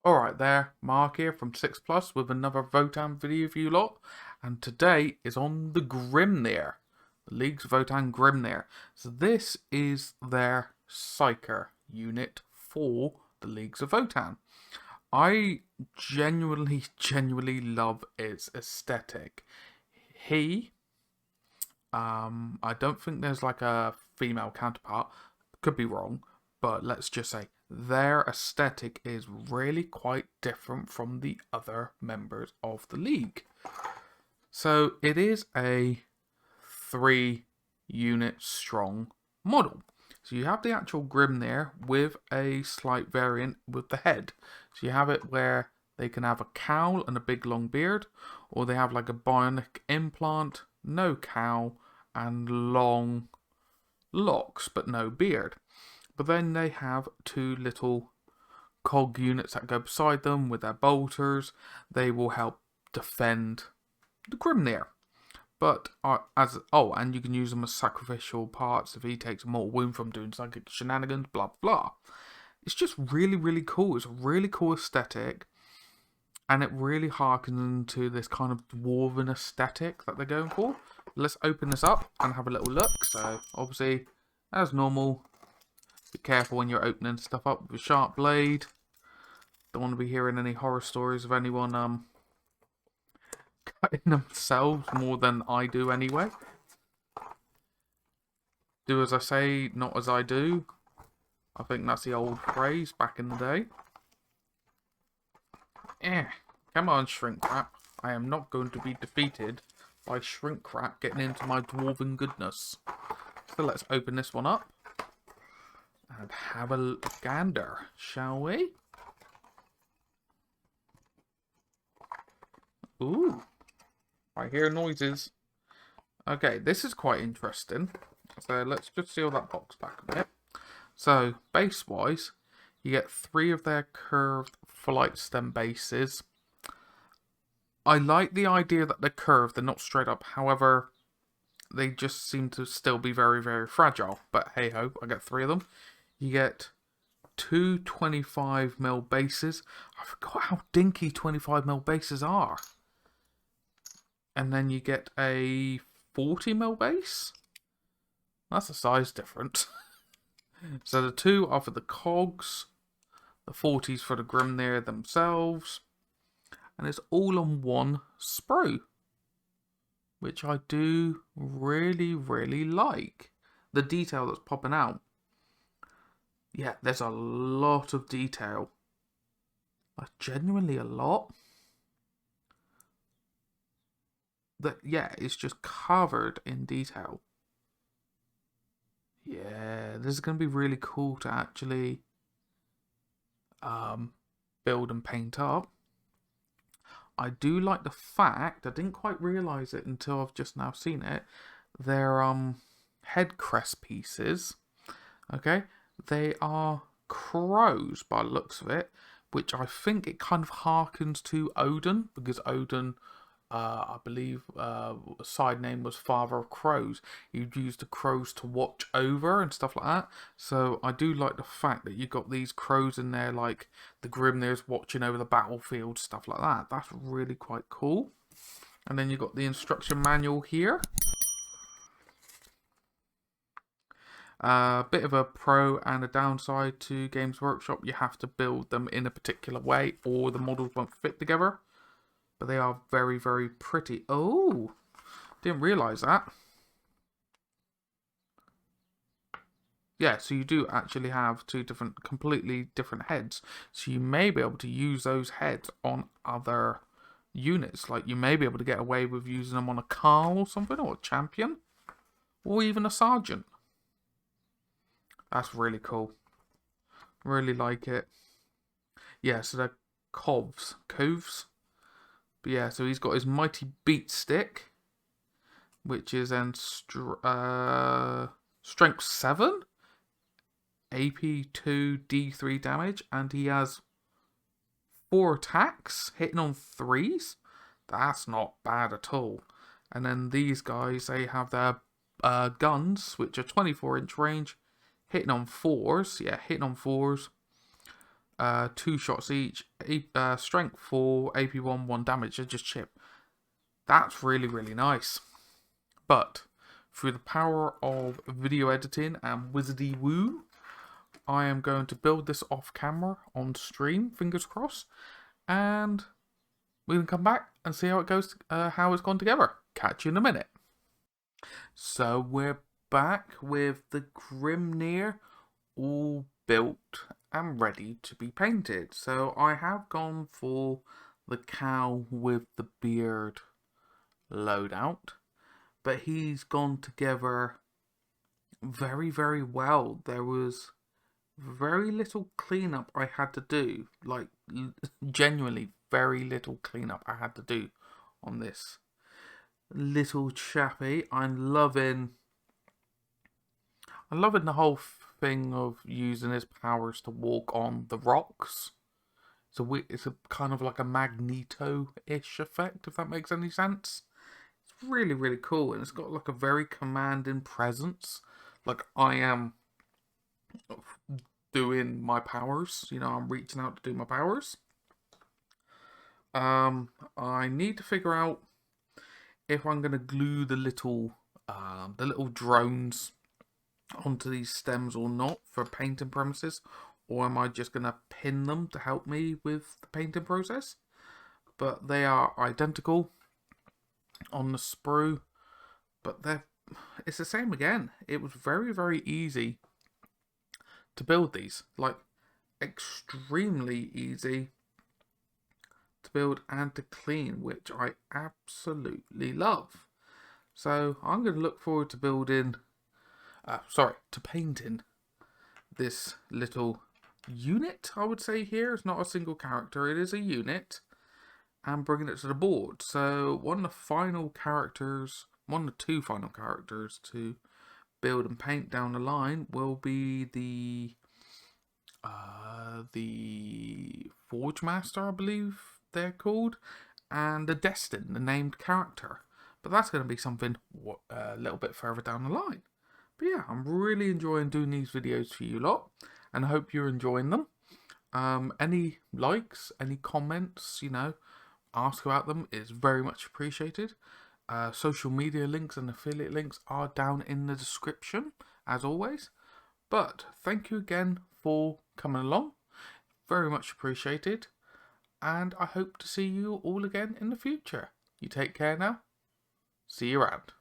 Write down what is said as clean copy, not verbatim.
Alright there, Mark here from 6 Plus with another Votann video for you lot. And today is on the Grimnyr. The League's Votann Grimnyr. So this is their Psyker unit for the Leagues of Votann. I genuinely love its aesthetic. I don't think there's like a female counterpart. Could be wrong, but let's just say their aesthetic is really quite different from the other members of the league. So it is a 3-unit strong model. So you have the actual Grimnyr with a slight variant with the head. So you have it where they can have a cowl and a big long beard, or they have like a bionic implant, no cowl, and long locks but no beard. But then they have 2 little cog units that go beside them with their bolters. They will help defend the Grimnyr. But and you can use them as sacrificial parts if he takes more wound from doing psychic shenanigans, blah blah. It's just really cool. It's a really cool aesthetic, and it really harkens into this kind of dwarven aesthetic that they're going for. Let's open this up and have a little look. So obviously, as normal, be careful when you're opening stuff up with a sharp blade. Don't want to be hearing any horror stories of anyone cutting themselves more than I do anyway. Do as I say, not as I do. I think that's the old phrase back in the day. Come on, shrink wrap. I am not going to be defeated by shrink wrap getting into my dwarven goodness. So let's open this one up and have a gander, shall we? Ooh, I hear noises. Okay, this is quite interesting. So let's just seal that box back a bit. So base-wise, you get 3 of their curved flight stem bases. I like the idea that they're curved, they're not straight up. However, they just seem to still be very fragile. But hey ho, I get 3 of them. You get 2 25mm bases. I forgot how dinky 25mm bases are. And then you get a 40mm base. That's a size difference. So the 2 are for the cogs, the 40s for the Grimnyr themselves, and it's all on one sprue, which I do really like. The detail that's popping out. Yeah, there's a lot of detail. Like, genuinely a lot. It's just covered in detail. Yeah, this is going to be really cool to actually build and paint up. I do like the fact, I didn't quite realise it until I've just now seen it, they're head crest pieces. Okay, they are crows by the looks of it, which I think it kind of harkens to Odin, because Odin, I believe, side name was Father of Crows. You'd use the crows to watch over and stuff like that. So I do like the fact that you got these crows in there, like the Grimnyr's watching over the battlefield, stuff like that. That's really quite cool. And then you got the instruction manual here. Bit of a pro and a downside to Games Workshop. You have to build them in a particular way or the models won't fit together. But they are very pretty. Oh, didn't realise that. Yeah, so you do actually have 2 completely different heads. So you may be able to use those heads on other units. Like you may be able to get away with using them on a Carl or something, or a champion, or even a sergeant. That's really cool. Really like it. Yeah, so they're coves. But yeah, so he's got his mighty beat stick, which is then strength 7, AP 2, D3 damage, and he has 4 attacks, hitting on 3s. That's not bad at all. And then these guys, they have their guns, which are 24-inch range, hitting on 4s. Yeah, hitting on 4s. 2 shots each, strength 4, AP1, 1 damage, and just chip. That's really, really nice. But through the power of video editing and wizardy woo, I am going to build this off camera on stream, fingers crossed, and we can come back and see how it goes, how it's gone together. Catch you in a minute. So we're back with the Grimnyr all built and ready to be painted. So I have gone for the cow with the beard loadout, but he's gone together very, very well. There was very little cleanup I had to do, like genuinely very little cleanup I had to do on this little chappy. I'm loving the whole thing of using his powers to walk on the rocks. So it's a kind of like a Magneto-ish effect, if that makes any sense. It's really, really cool, and it's got like a very commanding presence. Like I am doing my powers, you know, I'm reaching out to do my powers. I need to figure out if I'm gonna glue the little drones onto these stems or not for painting premises, or am I just gonna pin them to help me with the painting process? But they are identical on the sprue, but it's the same again. It was very, very easy to build these, like extremely easy to build and to clean, which I absolutely love. So I'm going to look forward to painting this little unit, I would say here. It's not a single character, it is a unit, and bringing it to the board. So one of the two final characters to build and paint down the line will be the Forge Master, I believe they're called, and the Destin, the named character. But that's going to be something a little bit further down the line. But yeah, I'm really enjoying doing these videos for you lot, and I hope you're enjoying them. Any likes, any comments, you know, ask about them is very much appreciated. Social media links and affiliate links are down in the description, as always. But thank you again for coming along. Very much appreciated. And I hope to see you all again in the future. You take care now. See you around.